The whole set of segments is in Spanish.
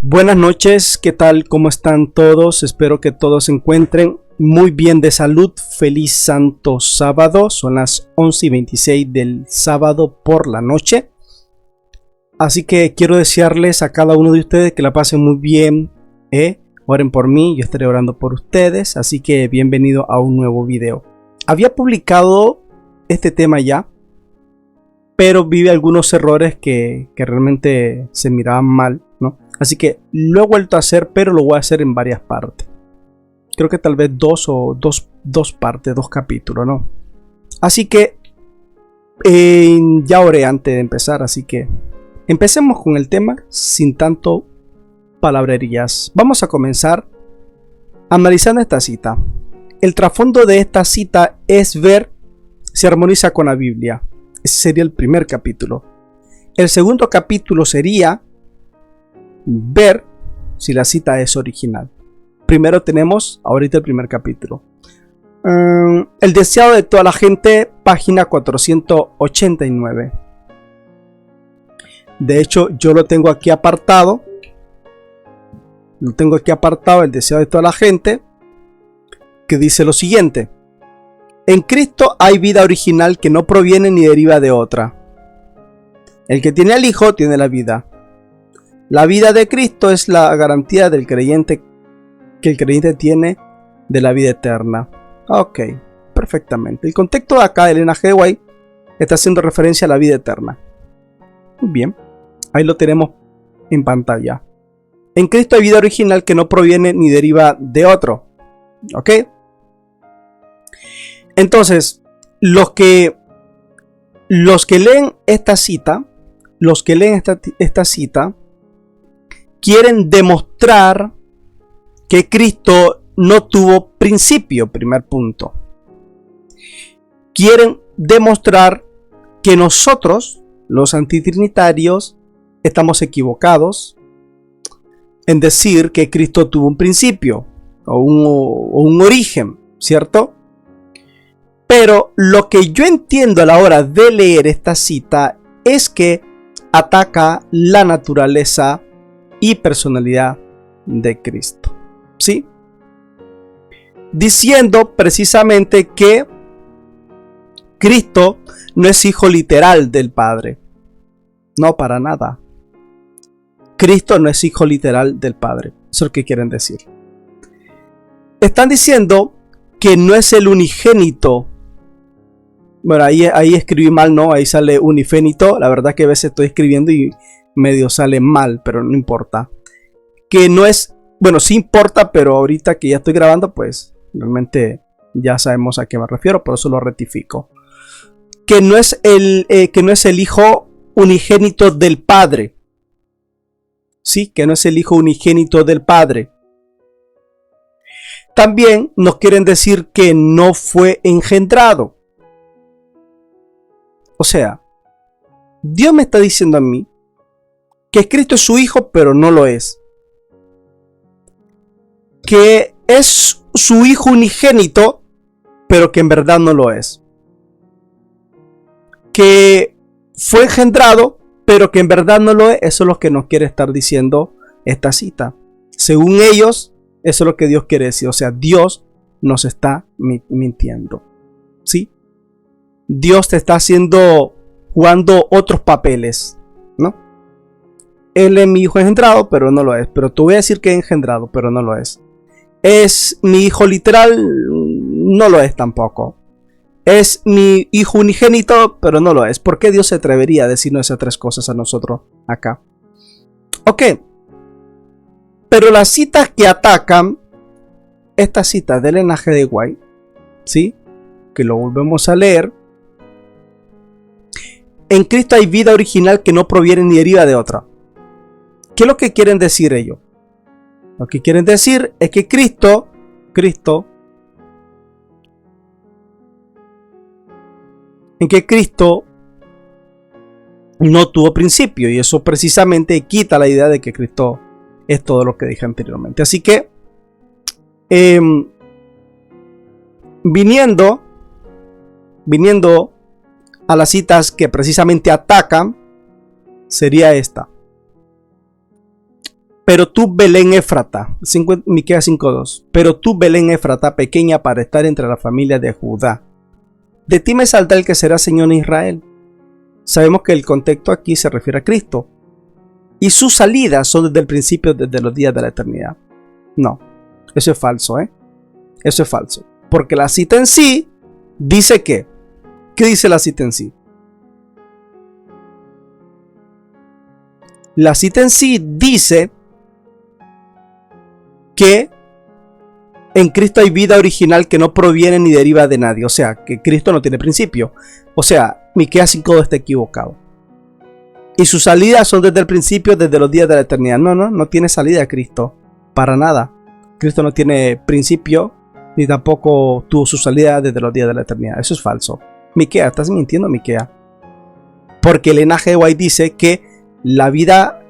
Buenas noches, ¿qué tal? ¿Cómo están todos? Espero que todos se encuentren muy bien de salud. Feliz Santo Sábado. Son las 11:26 del sábado por la noche. Así que quiero desearles a cada uno de ustedes que la pasen muy bien. Oren por mí, yo estaré orando por ustedes. Así que bienvenido a un nuevo video. Había publicado este tema ya, pero vi algunos errores que realmente se miraban mal, ¿no? Así que lo he vuelto a hacer, pero lo voy a hacer en varias partes. Creo que tal vez dos partes, dos capítulos, ¿no? Así que ya oré antes de empezar, así que empecemos con el tema sin tanto palabrerías. Vamos a comenzar analizando esta cita. El trasfondo de esta cita es ver si armoniza con la Biblia. Ese sería el primer capítulo. El segundo capítulo sería ver si la cita es original. Primero tenemos ahorita el primer capítulo. El deseado de toda la gente, página 489. De hecho, yo lo tengo aquí apartado. El deseado de toda la gente, que dice lo siguiente: en Cristo hay vida original que no proviene ni deriva de otra. El que tiene al Hijo tiene la vida. La vida de Cristo es la garantía del creyente, que el creyente tiene de la vida eterna. Ok, perfectamente. El contexto de acá de Elena G. White está haciendo referencia a la vida eterna. Muy bien, ahí lo tenemos en pantalla. En Cristo hay vida original que no proviene ni deriva de otro. Ok. Entonces, los que leen esta cita, quieren demostrar que Cristo no tuvo principio, primer punto. Quieren demostrar que nosotros, los antitrinitarios, estamos equivocados en decir que Cristo tuvo un principio o un origen, ¿cierto? Pero lo que yo entiendo a la hora de leer esta cita es que ataca la naturaleza y personalidad de Cristo, ¿sí? Diciendo precisamente que Cristo no es hijo literal del Padre. No, para nada. Cristo no es hijo literal del Padre. Eso es lo que quieren decir. Están diciendo que no es el unigénito. Bueno, ahí escribí mal, ¿no? Ahí sale unigénito. La verdad que a veces estoy escribiendo y medio sale mal, pero no importa. Que no es, bueno, sí importa, pero ahorita que ya estoy grabando, pues realmente ya sabemos a qué me refiero, por eso lo rectifico. Que no es el hijo unigénito del Padre. Sí, que no es el hijo unigénito del Padre. También nos quieren decir que no fue engendrado. O sea, Dios me está diciendo a mí que Cristo es su hijo, pero no lo es. Que es su hijo unigénito, pero que en verdad no lo es. Que fue engendrado, pero que en verdad no lo es. Eso es lo que nos quiere estar diciendo esta cita. Según ellos, eso es lo que Dios quiere decir. O sea, Dios nos está mintiendo. ¿Sí? Dios te está jugando otros papeles, ¿no? Él es mi hijo engendrado, pero no lo es. Pero te voy a decir que es engendrado, pero no lo es. ¿Es mi hijo literal? No lo es tampoco. ¿Es mi hijo unigénito? Pero no lo es. ¿Por qué Dios se atrevería a decirnos esas tres cosas a nosotros acá? Ok. Pero las citas que atacan, esta cita del Elena G. White, ¿sí? Que lo volvemos a leer. En Cristo hay vida original que no proviene ni deriva de otra. ¿Qué es lo que quieren decir ellos? Lo que quieren decir es que Cristo no tuvo principio, y eso precisamente quita la idea de que Cristo es todo lo que dije anteriormente. Así que viniendo a las citas que precisamente atacan, sería esta. pero tú, Belén Éfrata, Miqueas 5:2, pero tú, Belén Éfrata, pequeña para estar entre la familia de Judá, de ti me saldrá el que será Señor en Israel. Sabemos que el contexto aquí se refiere a Cristo. Y sus salidas son desde el principio, desde los días de la eternidad. No, eso es falso, Eso es falso. Porque la cita en sí dice que. ¿Qué dice la cita en sí? La cita en sí dice que en Cristo hay vida original que no proviene ni deriva de nadie. O sea, que Cristo no tiene principio. O sea, Miqueas 5:2 está equivocado. Y sus salidas son desde el principio, desde los días de la eternidad. No tiene salida Cristo. Para nada. Cristo no tiene principio, ni tampoco tuvo su salida desde los días de la eternidad. Eso es falso. Miqueas, estás mintiendo, Miqueas. Porque el Ena G. White dice que la vida,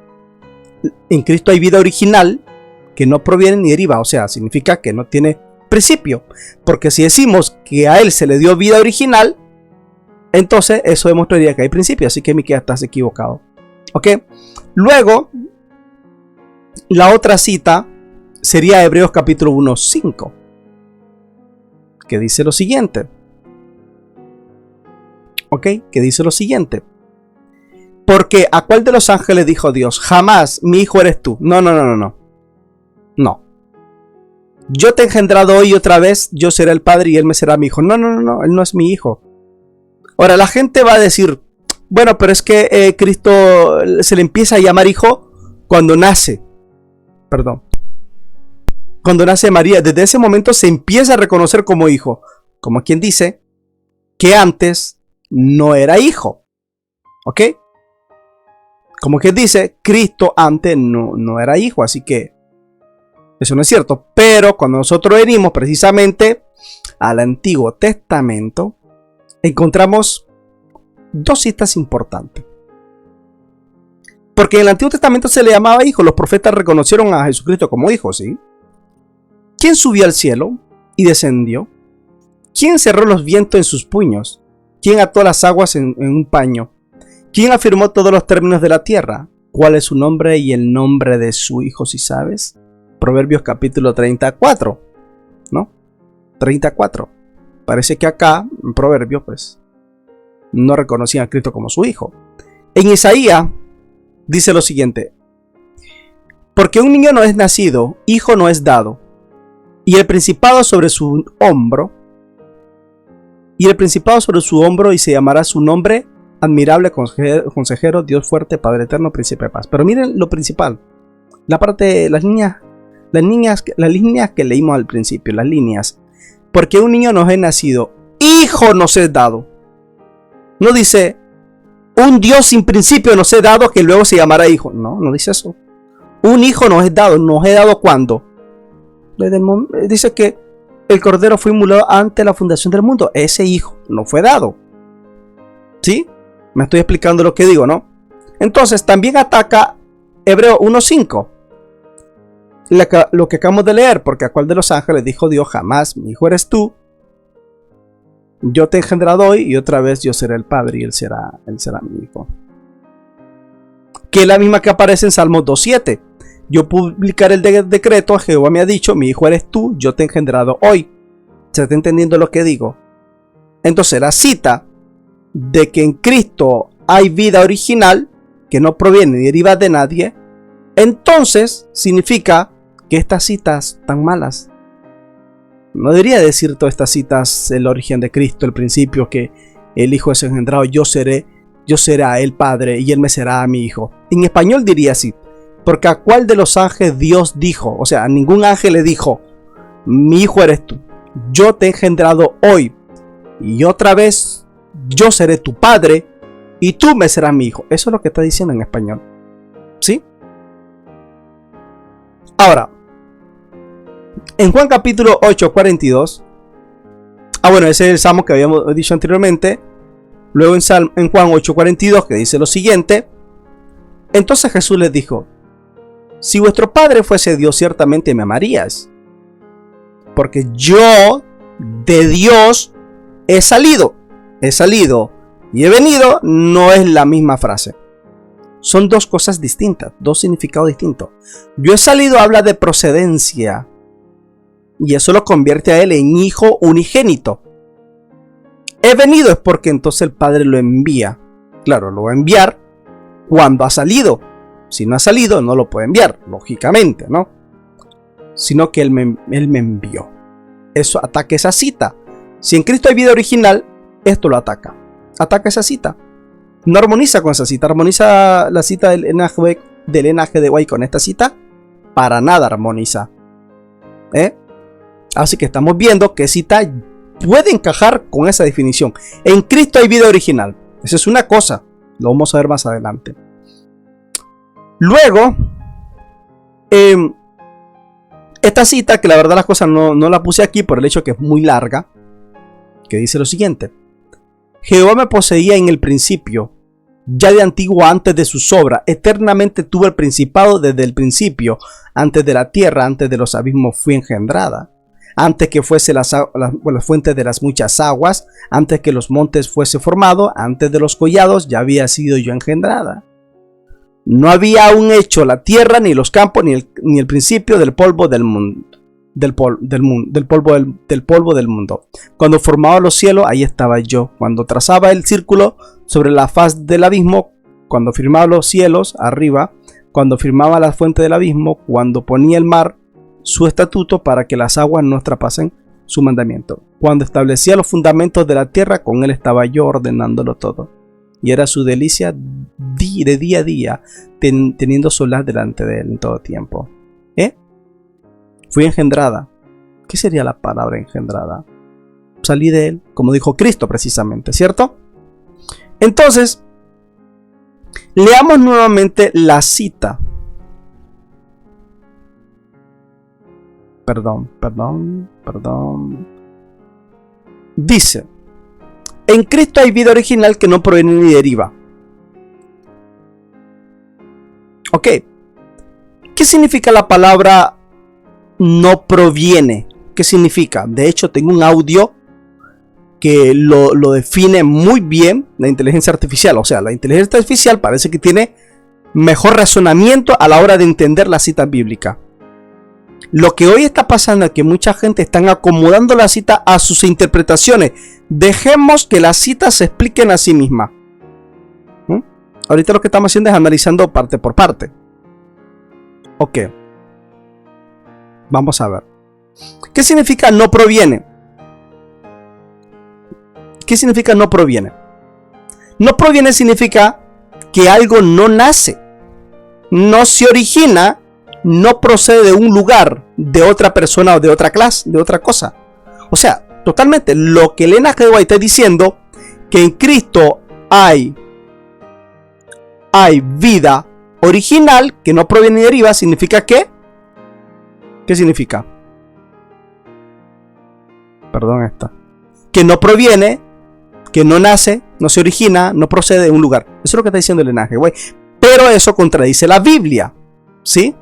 en Cristo hay vida original que no proviene ni deriva. O sea, significa que no tiene principio. Porque si decimos que a él se le dio vida original, entonces eso demostraría que hay principio. Así que Miqueas, estás equivocado. ¿Ok? Luego, la otra cita sería Hebreos capítulo 1:5, que dice lo siguiente. ¿Ok? Que dice lo siguiente. Porque ¿a cuál de los ángeles dijo Dios? Jamás, mi hijo eres tú. No. No. Yo te he engendrado hoy otra vez, yo seré el padre y él me será mi hijo. No, él no es mi hijo. Ahora la gente va a decir, bueno, pero es que Cristo se le empieza a llamar hijo cuando nace. Perdón. Cuando nace María, desde ese momento se empieza a reconocer como hijo. Como quien dice que antes no era hijo. ¿Ok? Como quien dice, Cristo antes no era hijo, así que eso no es cierto. Pero cuando nosotros venimos precisamente al Antiguo Testamento, encontramos dos citas importantes. Porque en el Antiguo Testamento se le llamaba hijo. Los profetas reconocieron a Jesucristo como hijo, ¿sí? ¿Quién subió al cielo y descendió? ¿Quién cerró los vientos en sus puños? ¿Quién ató las aguas en un paño? ¿Quién afirmó todos los términos de la tierra? ¿Cuál es su nombre y el nombre de su hijo, si sabes? Proverbios capítulo 34, ¿no? 34. Parece que acá, en Proverbios, pues, no reconocían a Cristo como su hijo. En Isaías dice lo siguiente: porque un niño no es nacido, hijo no es dado, y el principado sobre su hombro, y se llamará su nombre admirable, consejero, Dios fuerte, Padre eterno, príncipe de paz. Pero miren lo principal, la parte, las líneas que leímos al principio, las líneas. Porque un niño nos es nacido, hijo nos es dado. No dice, un Dios sin principio nos es dado, que luego se llamará hijo. No dice eso. Un hijo nos es dado ¿cuándo? Dice que el Cordero fue inmolado ante la fundación del mundo. Ese hijo no fue dado. ¿Sí? Me estoy explicando lo que digo, ¿no? Entonces también ataca Hebreos 1:5. Lo que acabamos de leer, porque a cuál de los ángeles dijo Dios, jamás, mi hijo eres tú. Yo te he engendrado hoy y otra vez yo seré el padre y él será mi hijo. Que es la misma que aparece en Salmos 2:7. Yo publicaré el decreto, Jehová me ha dicho, mi hijo eres tú, yo te he engendrado hoy. ¿Se está entendiendo lo que digo? Entonces la cita de que en Cristo hay vida original que no proviene ni deriva de nadie, entonces significa que estas citas tan malas. No debería decir todas estas citas el origen de Cristo, el principio, que el hijo es engendrado, yo seré el padre y él me será mi hijo. En español diría así: porque a cuál de los ángeles Dios dijo, o sea, a ningún ángel le dijo, mi hijo eres tú, yo te he engendrado hoy y otra vez yo seré tu padre y tú me serás mi hijo. Eso es lo que está diciendo en español, ¿sí? Ahora, en Juan capítulo 8:42, bueno, ese es el salmo que habíamos dicho anteriormente. Luego en Juan 8:42, que dice lo siguiente: entonces Jesús les dijo, si vuestro padre fuese Dios, ciertamente me amarías, porque yo de Dios he salido y he venido, no es la misma frase. Son dos cosas distintas, dos significados distintos. Yo he salido habla de procedencia y eso lo convierte a él en hijo unigénito. He venido es porque entonces el Padre lo envía. Claro, lo va a enviar cuando ha salido. Si no ha salido, no lo puede enviar, lógicamente, ¿no? Sino que él me envió. Eso ataca esa cita. Si en Cristo hay vida original, esto lo ataca. Ataca esa cita. No armoniza con esa cita. Armoniza la cita del NGDY con esta cita. Para nada armoniza. Así que estamos viendo que cita puede encajar con esa definición. En Cristo hay vida original. Esa es una cosa. Lo vamos a ver más adelante. Luego, esta cita, que la verdad las cosas no la puse aquí por el hecho que es muy larga, que dice lo siguiente: Jehová me poseía en el principio, ya de antiguo antes de sus obras, eternamente tuvo el principado desde el principio, antes de la tierra, antes de los abismos fui engendrada, antes que fuese la fuente de las muchas aguas, antes que los montes fuese formado, antes de los collados ya había sido yo engendrada. No había aún hecho la tierra, ni los campos, ni el principio del polvo del mundo. Del polvo del mundo. Cuando formaba los cielos, ahí estaba yo. Cuando trazaba el círculo sobre la faz del abismo, cuando firmaba los cielos arriba, cuando firmaba la fuente del abismo, cuando ponía el mar su estatuto para que las aguas no traspasen su mandamiento. Cuando establecía los fundamentos de la tierra, con él estaba yo ordenándolo todo. Y era su delicia de día a día, teniendo solas delante de él en todo tiempo. Fui engendrada. ¿Qué sería la palabra engendrada? Salí de él, como dijo Cristo precisamente, ¿cierto? Entonces, leamos nuevamente la cita. Perdón. Dice: en Cristo hay vida original que no proviene ni deriva. Ok. ¿Qué significa la palabra no proviene? ¿Qué significa? De hecho, tengo un audio que lo define muy bien la inteligencia artificial. O sea, la inteligencia artificial parece que tiene mejor razonamiento a la hora de entender la cita bíblica. Lo que hoy está pasando es que mucha gente está acomodando la cita a sus interpretaciones. Dejemos que las citas se expliquen a sí mismas. Ahorita lo que estamos haciendo es analizando parte por parte. Ok. Vamos a ver. ¿Qué significa no proviene? ¿Qué significa no proviene? No proviene significa que algo no nace, no se origina, no procede de un lugar, de otra persona o de otra clase, de otra cosa. O sea, totalmente lo que Elena G. White está diciendo, que en Cristo hay vida original que no proviene ni deriva, significa que ¿qué significa? Perdón, que no proviene, que no nace, no se origina, no procede de un lugar. Eso es lo que está diciendo Elena G. White. Pero eso contradice la Biblia, ¿sí?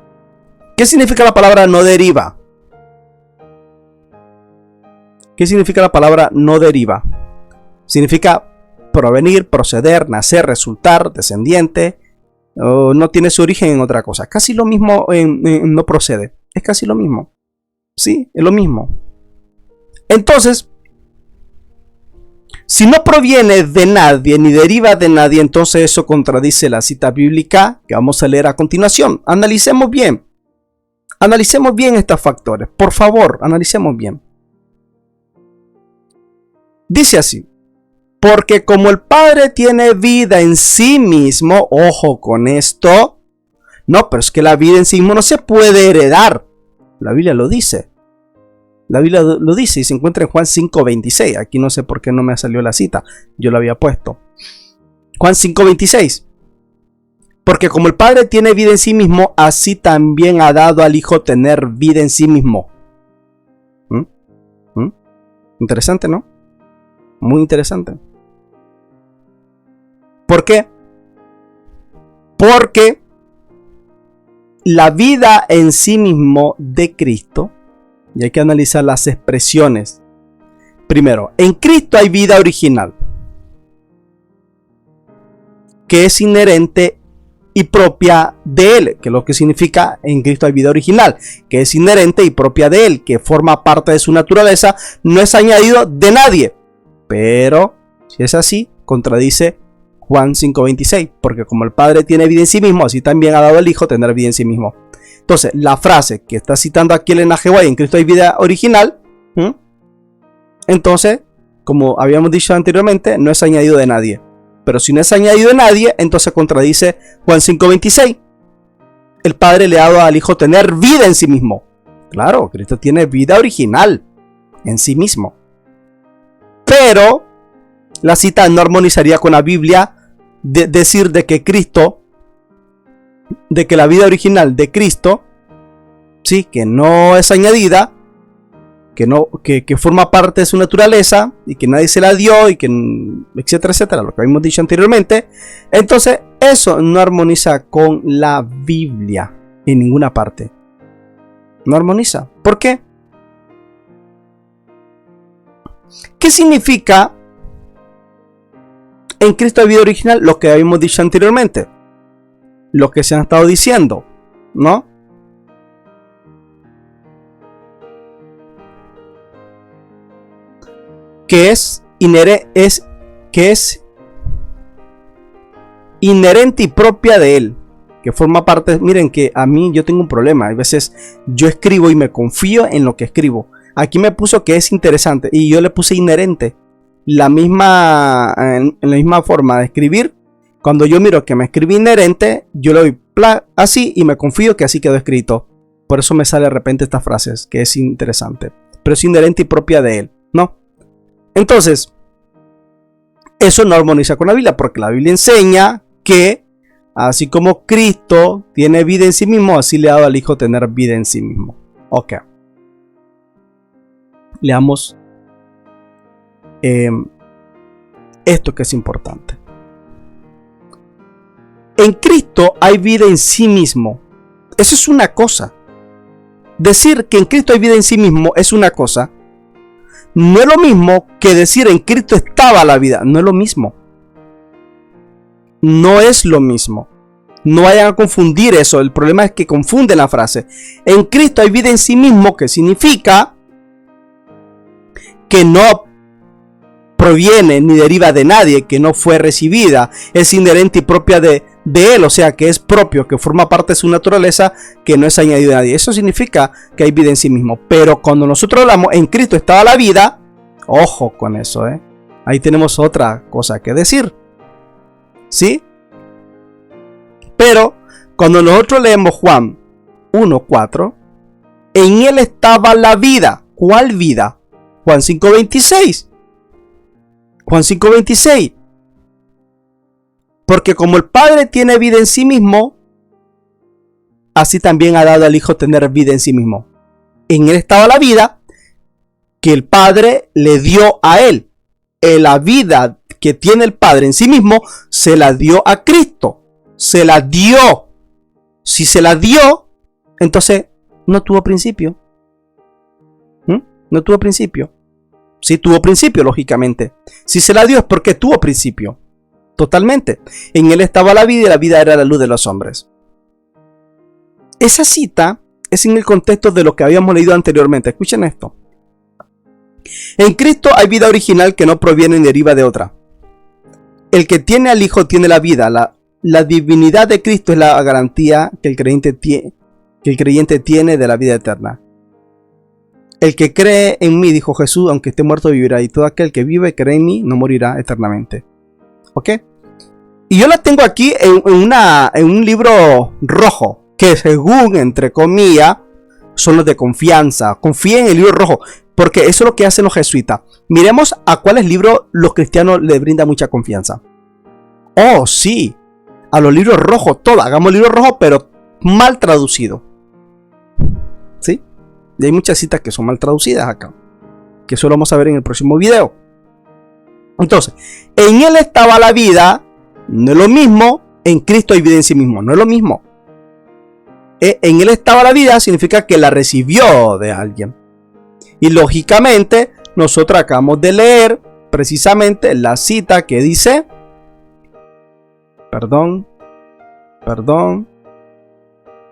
¿Qué significa la palabra no deriva? ¿Qué significa la palabra no deriva? Significa provenir, proceder, nacer, resultar, descendiente. No tiene su origen en otra cosa. Casi lo mismo en no procede. Es casi lo mismo. Sí, es lo mismo. Entonces, si no proviene de nadie ni deriva de nadie, entonces eso contradice la cita bíblica que vamos a leer a continuación. Analicemos bien. Analicemos bien estos factores. Por favor, analicemos bien. Dice así: porque como el Padre tiene vida en sí mismo, ojo con esto. No, pero es que la vida en sí mismo no se puede heredar. La Biblia lo dice. La Biblia lo dice y se encuentra en Juan 5:26. Aquí no sé por qué no me salió la cita. Yo lo había puesto. Juan 5:26. Porque como el Padre tiene vida en sí mismo, así también ha dado al Hijo tener vida en sí mismo. Interesante, ¿no? Muy interesante. ¿Por qué? Porque la vida en sí mismo de Cristo, y hay que analizar las expresiones. Primero, en Cristo hay vida original, que es inherente y propia de Él, que es lo que significa en Cristo hay vida original, que es inherente y propia de Él, que forma parte de su naturaleza, no es añadido de nadie. Pero, si es así, contradice Juan 5:26, porque como el Padre tiene vida en sí mismo, así también ha dado el Hijo tener vida en sí mismo. Entonces, la frase que está citando aquí el NGY, en Cristo hay vida original, entonces, como habíamos dicho anteriormente, no es añadido de nadie. Pero si no es añadido de nadie, entonces contradice Juan 5:26. El Padre le ha dado al Hijo tener vida en sí mismo. Claro, Cristo tiene vida original en sí mismo. Pero la cita no armonizaría con la Biblia de decir de que Cristo, de que la vida original de Cristo, sí, que no es añadida, que forma parte de su naturaleza y que nadie se la dio y que etcétera, etcétera, lo que habíamos dicho anteriormente. Entonces eso no armoniza con la Biblia en ninguna parte. No armoniza. ¿Por qué? ¿Qué significa en Cristo hay vida original? Lo que habíamos dicho anteriormente, lo que se han estado diciendo, ¿no? Que es inherente y propia de Él, que forma parte. Miren que a mí yo tengo un problema, a veces yo escribo y me confío en lo que escribo. Aquí me puso que es interesante y yo le puse inherente, en la misma forma de escribir. Cuando yo miro que me escribí inherente, yo le doy así y me confío que así quedó escrito. Por eso me sale de repente estas frases, que es interesante, pero es inherente y propia de Él, ¿no? Entonces, eso no armoniza con la Biblia, porque la Biblia enseña que así como Cristo tiene vida en sí mismo, así le ha dado al Hijo tener vida en sí mismo. Ok. Leamos esto que es importante. En Cristo hay vida en sí mismo. Eso es una cosa. Decir que en Cristo hay vida en sí mismo es una cosa. No es lo mismo que decir en Cristo estaba la vida. No es lo mismo. No es lo mismo. No vayan a confundir eso. El problema es que confunden la frase. En Cristo hay vida en sí mismo, que significa que no proviene ni deriva de nadie, que no fue recibida, es inherente y propia de Él, o sea que es propio, que forma parte de su naturaleza, que no es añadido de nadie. Eso significa que hay vida en sí mismo. Pero cuando nosotros hablamos en Cristo estaba la vida, ojo con eso, ahí tenemos otra cosa que decir, ¿sí? Pero cuando nosotros leemos Juan 1:4, en Él estaba la vida. ¿Cuál vida? Juan 5:26. Juan 5:26. Porque como el Padre tiene vida en sí mismo, así también ha dado al Hijo tener vida en sí mismo. En Él estaba la vida que el Padre le dio a Él. La vida que tiene el Padre en sí mismo se la dio a Cristo. Se la dio. Si se la dio, entonces no tuvo principio. No tuvo principio. Sí tuvo principio, lógicamente. Si se la dio es porque tuvo principio. Totalmente. En Él estaba la vida y la vida era la luz de los hombres. Esa cita es en el contexto de lo que habíamos leído anteriormente. Escuchen esto. En Cristo hay vida original que no proviene ni deriva de otra. El que tiene al Hijo tiene la vida. La divinidad de Cristo es la garantía que el creyente tiene de la vida eterna. El que cree en mí, dijo Jesús, aunque esté muerto vivirá, y todo aquel que vive y cree en mí no morirá eternamente. ¿Ok? Y yo la tengo aquí en un libro rojo, que según, entre comillas, son los de confianza. Confíen en el libro rojo, porque eso es lo que hacen los jesuitas. Miremos a cuáles libros los cristianos les brindan mucha confianza. Oh, sí, a los libros rojos, todo. Hagamos libros rojos, pero mal traducido. ¿Sí? Y hay muchas citas que son mal traducidas acá, que eso lo vamos a ver en el próximo video. Entonces, en Él estaba la vida, no es lo mismo. En Cristo hay vida en sí mismo, no es lo mismo. En Él estaba la vida significa que la recibió de alguien. Y lógicamente, nosotros acabamos de leer precisamente la cita que dice, perdón, Perdón.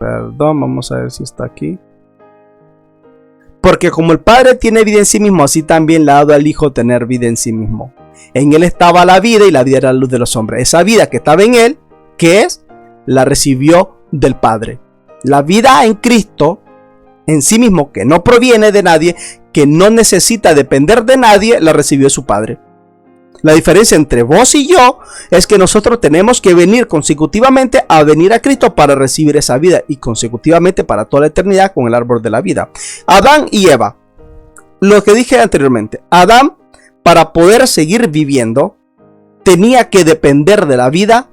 Vamos a ver si está aquí. Porque como el Padre tiene vida en sí mismo, así también le ha dado al Hijo tener vida en sí mismo. En Él estaba la vida y la vida era la luz de los hombres. Esa vida que estaba en Él, ¿qué es? La recibió del Padre. La vida en Cristo, en sí mismo, que no proviene de nadie, que no necesita depender de nadie, la recibió su Padre. La diferencia entre vos y yo es que nosotros tenemos que venir consecutivamente a venir a Cristo para recibir esa vida y consecutivamente para toda la eternidad con el árbol de la vida. Adán y Eva. Lo que dije anteriormente. Adán, para poder seguir viviendo, tenía que depender de la vida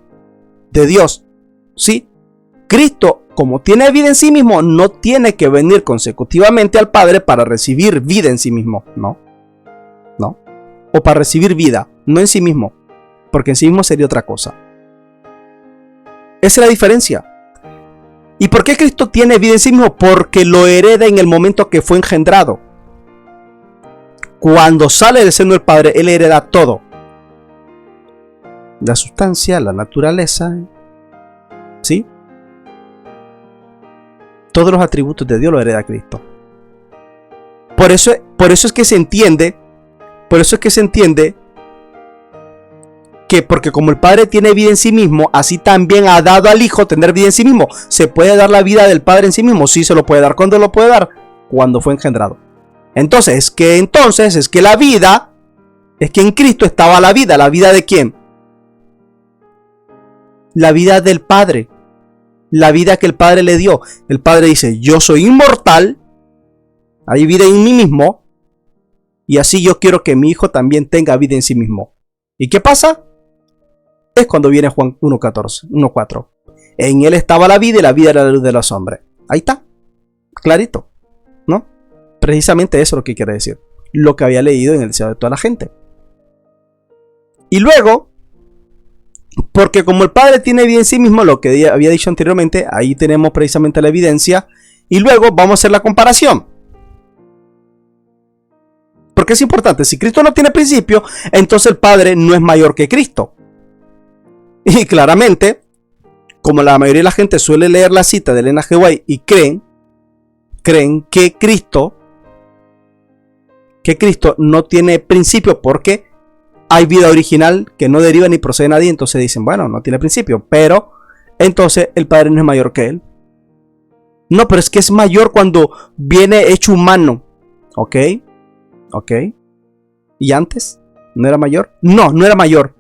de Dios. ¿Sí? Cristo, como tiene vida en sí mismo, no tiene que venir consecutivamente al Padre para recibir vida en sí mismo. No. O para recibir vida, no en sí mismo, porque en sí mismo sería otra cosa. Esa es la diferencia. ¿Y por qué Cristo tiene vida en sí mismo? Porque lo hereda en el momento que fue engendrado. Cuando sale del seno del Padre, Él hereda todo. La sustancia, la naturaleza, ¿sí? Todos los atributos de Dios lo hereda Cristo. Por eso es que se entiende. Por eso es que se entiende que porque como el Padre tiene vida en sí mismo, así también ha dado al Hijo tener vida en sí mismo. ¿Se puede dar la vida del Padre en sí mismo? Sí, se lo puede dar. ¿Cuándo lo puede dar? Cuando fue engendrado. Entonces es que la vida, es que en Cristo estaba la vida. ¿La vida de quién? La vida del Padre. La vida que el Padre le dio. El Padre dice, yo soy inmortal, hay vida en mí mismo, y así yo quiero que mi Hijo también tenga vida en sí mismo. ¿Y qué pasa? Es cuando viene Juan 1.4. En Él estaba la vida y la vida era la luz de los hombres. Ahí está. Clarito. ¿No? Precisamente eso es lo que quiere decir. Lo que había leído en el deseo de toda la gente. Y luego, porque como el Padre tiene vida en sí mismo, lo que había dicho anteriormente, ahí tenemos precisamente la evidencia. Y luego vamos a hacer la comparación. Porque es importante, si Cristo no tiene principio, entonces el Padre no es mayor que Cristo. Y claramente, como la mayoría de la gente suele leer la cita de Elena G. White y creen que Cristo no tiene principio porque hay vida original que no deriva ni procede de nadie, entonces dicen, bueno, no tiene principio, pero entonces el Padre no es mayor que Él. No, pero es que es mayor cuando viene hecho humano, ¿ok? ¿Y antes? ¿No era mayor? No, no era mayor.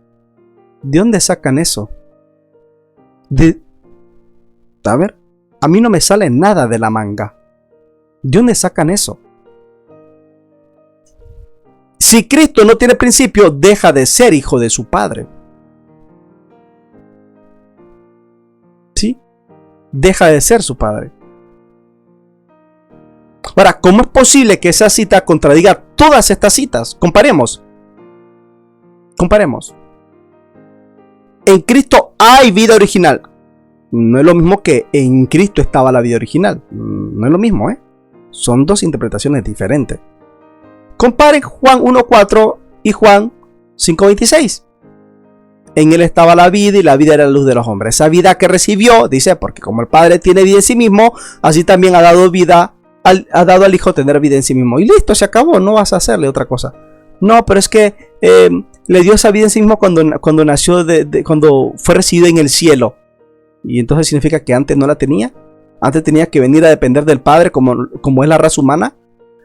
¿De dónde sacan eso? A ver, a mí no me sale nada de la manga. ¿De dónde sacan eso? Si Cristo no tiene principio, deja de ser hijo de su Padre. ¿Sí? Deja de ser su Padre. Ahora, ¿cómo es posible que esa cita contradiga todas estas citas? Comparemos. En Cristo hay vida original. No es lo mismo que en Cristo estaba la vida original. No es lo mismo, ¿eh? Son dos interpretaciones diferentes. Comparen Juan 1.4 y Juan 5.26. En Él estaba la vida y la vida era la luz de los hombres. Esa vida que recibió, dice, porque como el Padre tiene vida en sí mismo, así también ha dado al Hijo tener vida en sí mismo. Y listo, se acabó, no vas a hacerle otra cosa. No, pero es que le dio esa vida en sí mismo cuando nació, cuando fue recibido en el cielo. Y entonces significa que antes no la tenía. Antes tenía que venir a depender del Padre como es la raza humana,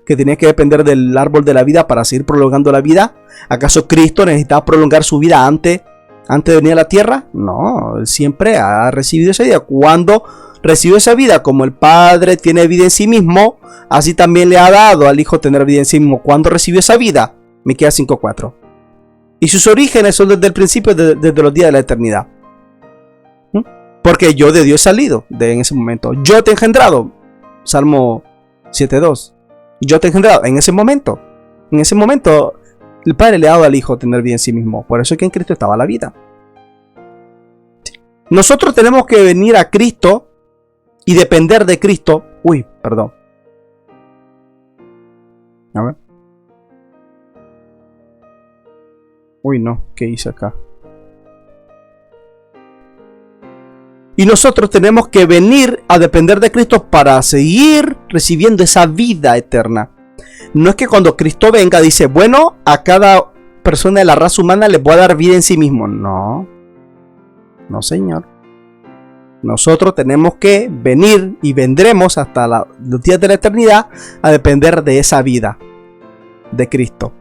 que tenía que depender del árbol de la vida para seguir prolongando la vida. ¿Acaso Cristo necesitaba prolongar su vida antes de venir a la tierra? No, Él siempre ha recibido esa vida. Cuando recibió esa vida, como el Padre tiene vida en sí mismo, así también le ha dado al Hijo tener vida en sí mismo. ¿Cuándo recibió esa vida? Miqueas 5.4. Y sus orígenes son desde el principio, desde los días de la eternidad. Porque yo de Dios he salido en ese momento. Yo te he engendrado. Salmo 7.2. Yo te he engendrado en ese momento. En ese momento el Padre le ha dado al Hijo tener vida en sí mismo. Por eso es que en Cristo estaba la vida. Nosotros tenemos que venir a Cristo y depender de Cristo. Uy, perdón. A ver. Uy, no. ¿Qué hice acá? Y nosotros tenemos que venir a depender de Cristo para seguir recibiendo esa vida eterna. No es que cuando Cristo venga dice, bueno, a cada persona de la raza humana le voy a dar vida en sí mismo. No, no señor. Nosotros tenemos que venir y vendremos hasta los días de la eternidad a depender de esa vida de Cristo.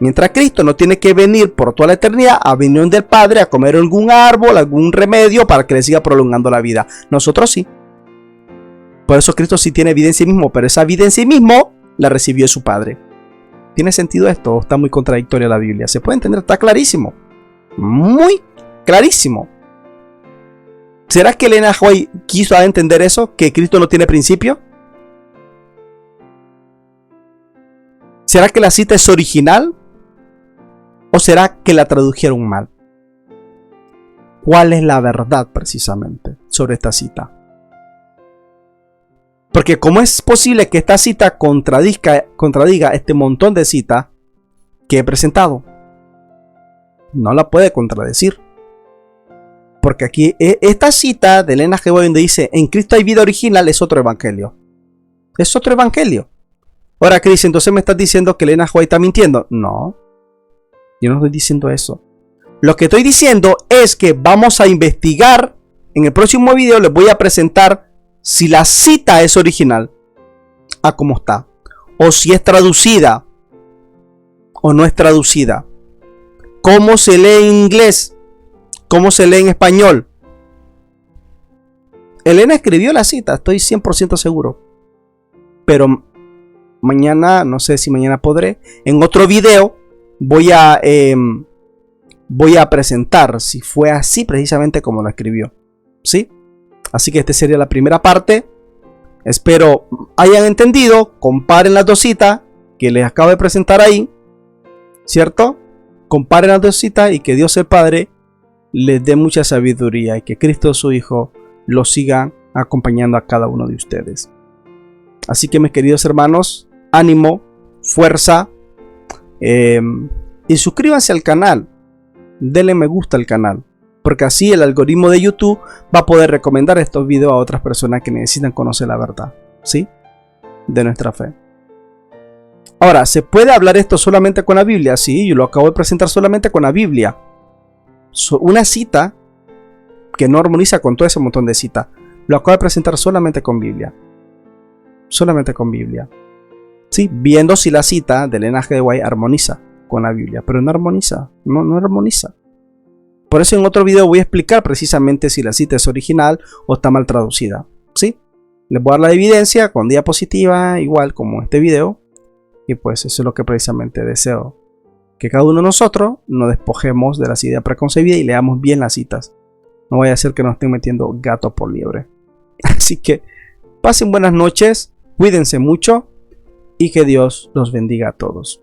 Mientras Cristo no tiene que venir por toda la eternidad a venir del Padre a comer algún árbol, algún remedio para que le siga prolongando la vida. Nosotros sí. Por eso Cristo sí tiene vida en sí mismo, pero esa vida en sí mismo la recibió de su Padre. ¿Tiene sentido esto? Está muy contradictoria la Biblia. ¿Se puede entender? Está clarísimo. Muy clarísimo. ¿Será que Elena White quiso entender eso? ¿Que Cristo no tiene principio? ¿Será que la cita es original? ¿O será que la tradujeron mal? ¿Cuál es la verdad precisamente sobre esta cita? Porque ¿cómo es posible que esta cita contradiga este montón de citas que he presentado? No la puede contradecir. Porque aquí esta cita de Elena G. White donde dice en Cristo hay vida original es otro evangelio. Es otro evangelio. Ahora, Cris, entonces me estás diciendo que Elena G. White está mintiendo. No, yo no estoy diciendo eso. Lo que estoy diciendo es que vamos a investigar. En el próximo video les voy a presentar si la cita es original a cómo está, o si es traducida o no es traducida, cómo se lee en inglés, cómo se lee en español. Elena escribió la cita, estoy 100% seguro, pero mañana, no sé si mañana podré, en otro video voy a presentar si fue así precisamente como lo escribió, ¿sí? Así que esta sería la primera parte. Espero hayan entendido. Comparen las dos citas que les acabo de presentar ahí, ¿cierto? Comparen las dos citas y que Dios el Padre les dé mucha sabiduría y que Cristo su Hijo los siga acompañando a cada uno de ustedes. Así que mis queridos hermanos, ánimo, fuerza, y suscríbanse al canal. Denle me gusta al canal, porque así el algoritmo de YouTube va a poder recomendar estos videos a otras personas que necesitan conocer la verdad, ¿sí? De nuestra fe. Ahora, ¿se puede hablar esto solamente con la Biblia? Sí, yo lo acabo de presentar solamente con la Biblia. Una cita que no armoniza con todo ese montón de citas. Lo acabo de presentar solamente con Biblia. Solamente con Biblia. Sí, viendo si la cita del Elena G. White armoniza con la Biblia. Pero no armoniza. No armoniza. Por eso en otro video voy a explicar precisamente si la cita es original o está mal traducida. ¿Sí? Les voy a dar la evidencia con diapositiva, igual como este video. Y pues eso es lo que precisamente deseo. Que cada uno de nosotros nos despojemos de las ideas preconcebidas y leamos bien las citas. No vaya a ser que nos estén metiendo gato por liebre. Así que pasen buenas noches, cuídense mucho y que Dios los bendiga a todos.